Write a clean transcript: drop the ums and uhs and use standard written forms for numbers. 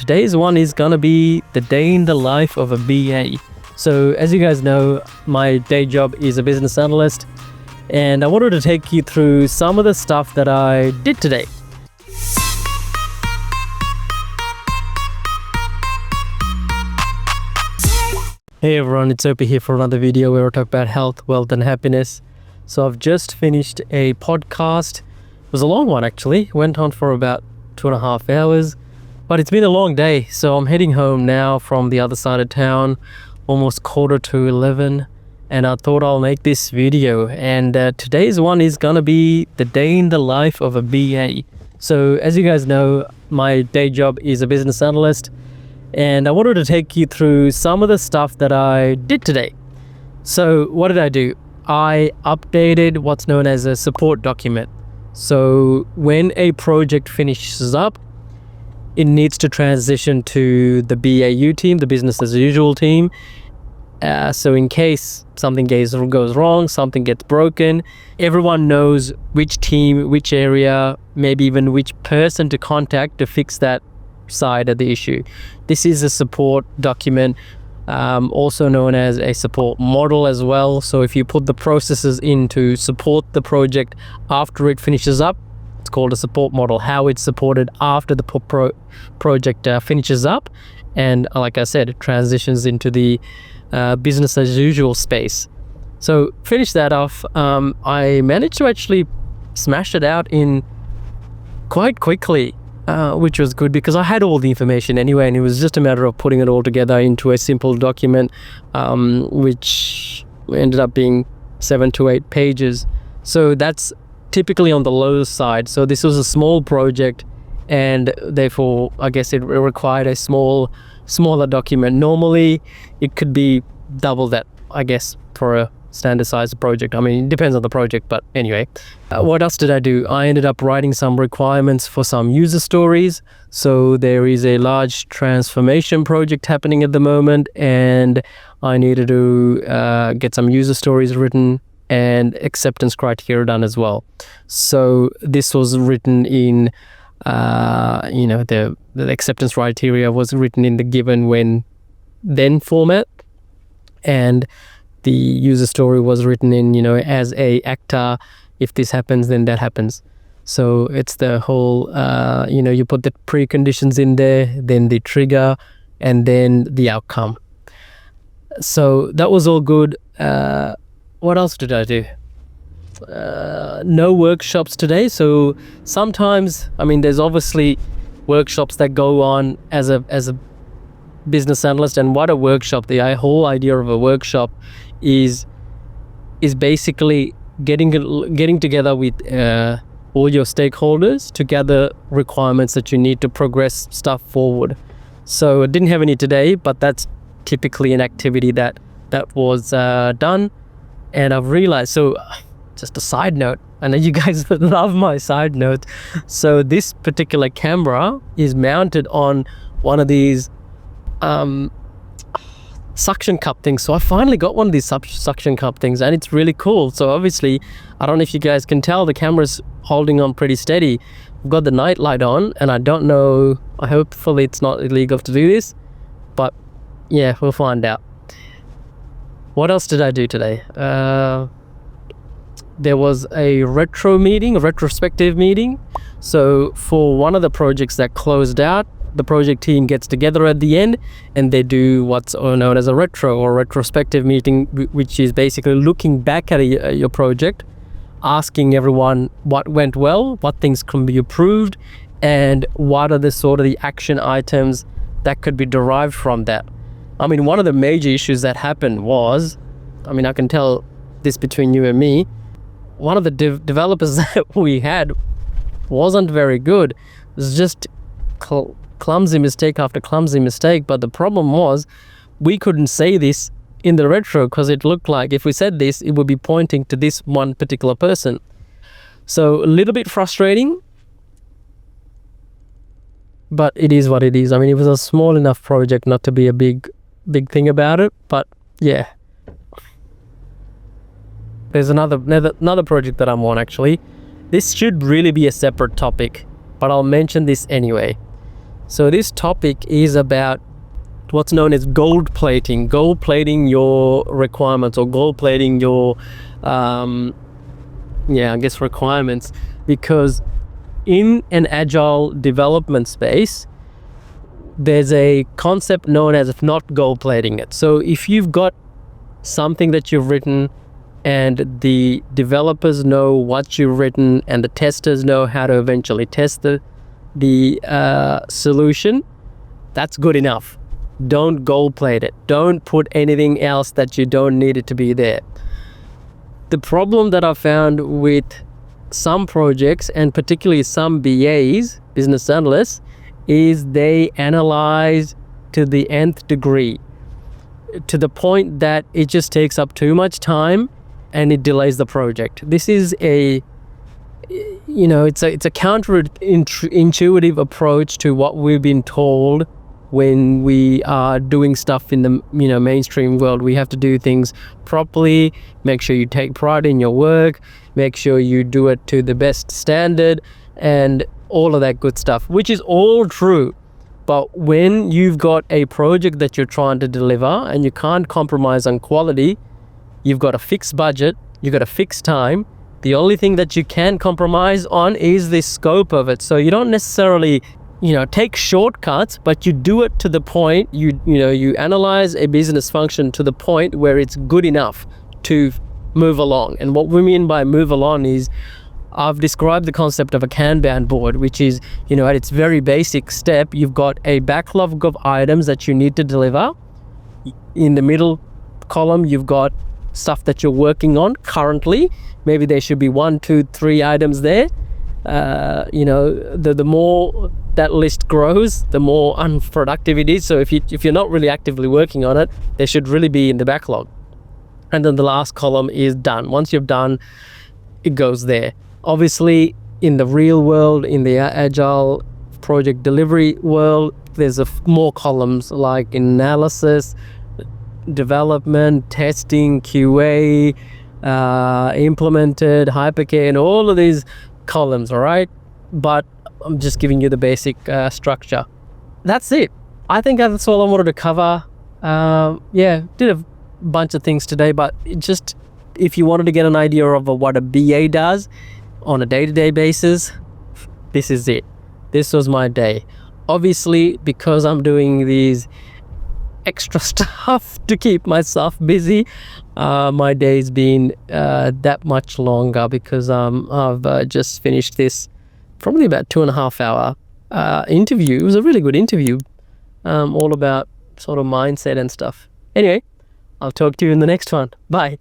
today's one is gonna be the day in the life of a BA. So as you guys know, my day job is a business analyst, and I wanted to take you through some of the stuff that I did today. Hey everyone, it's Opie here for another video where we talk about health, wealth and happiness. So I've just finished a podcast. It was a long one actually, went on for about 2.5 hours, but it's been a long day. So I'm heading home now from the other side of town, almost 11:15, and I thought I'll make this video. And today's one is gonna be the day in the life of a BA. So as you guys know, my day job is a business analyst, and I wanted to take you through some of the stuff that I did today. So what did I do? I updated what's known as a support document. So when a project finishes up, it needs to transition to the BAU team, the business as usual team. So in case something goes wrong, something gets broken, everyone knows which team, which area, maybe even which person to contact to fix that side of the issue. This is a support document, also known as a support model as well. So if you put the processes in to support the project after it finishes up, it's called a support model. How it's supported after the project finishes up, and like I said, it transitions into the business as usual space. So finish that off. I managed to actually smash it out in quite quickly, which was good because I had all the information anyway, and it was just a matter of putting it all together into a simple document, which ended up being 7 to 8 pages. So that's typically on the low side. So this was a small project, and therefore I guess it required a smaller document. Normally it could be double that, I guess, for a standard sized project. I mean, it depends on the project, but anyway. What else did I do? I ended up writing some requirements for some user stories. So there is a large transformation project happening at the moment, and I needed to get some user stories written and acceptance criteria done as well. So this was written in the acceptance criteria was written in the given when then format, and the user story was written in, as a actor, if this happens, then that happens. So it's the whole, you put the preconditions in there, then the trigger, and then the outcome. So that was all good. What else did I do? No workshops today. So sometimes, there's obviously workshops that go on as a business analyst, and what a workshop, the whole idea of a workshop is basically getting together with all your stakeholders to gather requirements that you need to progress stuff forward. So I didn't have any today, but that's typically an activity that was done. And I've realized, so just a side note, I know you guys love my side notes. So this particular camera is mounted on one of these suction cup things. So I finally got one of these suction cup things, and it's really cool. So obviously, I don't know if you guys can tell, the camera's holding on pretty steady. I've got the night light on, and I don't know, hopefully it's not illegal to do this, but yeah, we'll find out. What else did I do today? There was a retrospective meeting. So for one of the projects that closed out, the project team gets together at the end, and they do what's known as a retrospective meeting, which is basically looking back at your project, asking everyone what went well, what things can be improved, and what are the sort of the action items that could be derived from that. One of the major issues that happened was, I can tell this between you and me, one of the developers that we had wasn't very good. It was just clumsy mistake after clumsy mistake. But the problem was, we couldn't say this in the retro because it looked like if we said this, it would be pointing to this one particular person. So a little bit frustrating, but it is what it is. It was a small enough project not to be a big thing about it, but yeah. There's another project that I'm on actually. This should really be a separate topic, but I'll mention this anyway. So this topic is about what's known as gold plating your requirements, or gold plating your requirements, because in an agile development space, there's a concept known as not gold plating it. So if you've got something that you've written and the developers know what you've written and the testers know how to eventually test the solution, that's good enough. Don't gold plate it. Don't put anything else that you don't need it to be there. The problem that I found with some projects, and particularly some BAs, business analysts, is they analyze to the nth degree, to the point that it just takes up too much time and it delays the project. This is it's a counterintuitive approach to what we've been told when we are doing stuff in the mainstream world. We have to do things properly, make sure you take pride in your work, make sure you do it to the best standard, and all of that good stuff, which is all true. But when you've got a project that you're trying to deliver and you can't compromise on quality, you've got a fixed budget, you've got a fixed time, the only thing that you can compromise on is the scope of it. So you don't necessarily take shortcuts, but you do it to the point, you analyze a business function to the point where it's good enough to move along. And what we mean by move along is, I've described the concept of a Kanban board, which is, at its very basic step, you've got a backlog of items that you need to deliver. In the middle column, you've got stuff that you're working on currently. Maybe there should be 1, 2, 3 items there. The more that list grows, the more unproductive it is. So if you're not really actively working on it, they should really be in the backlog. And then the last column is done. Once you've done, it goes there. Obviously, in the real world, in the agile project delivery world, there's more columns like analysis, development, testing, QA, implemented, hypercare, and all of these columns, all right? But I'm just giving you the basic structure. That's it. I think that's all I wanted to cover. Did a bunch of things today, but just if you wanted to get an idea of what a BA does on a day-to-day basis, this is it. This was my day. Obviously, because I'm doing these extra stuff to keep myself busy, my day's been that much longer, because I've just finished this probably about 2.5 hour interview. It was a really good interview, all about sort of mindset and stuff. Anyway, I'll talk to you in the next one. Bye.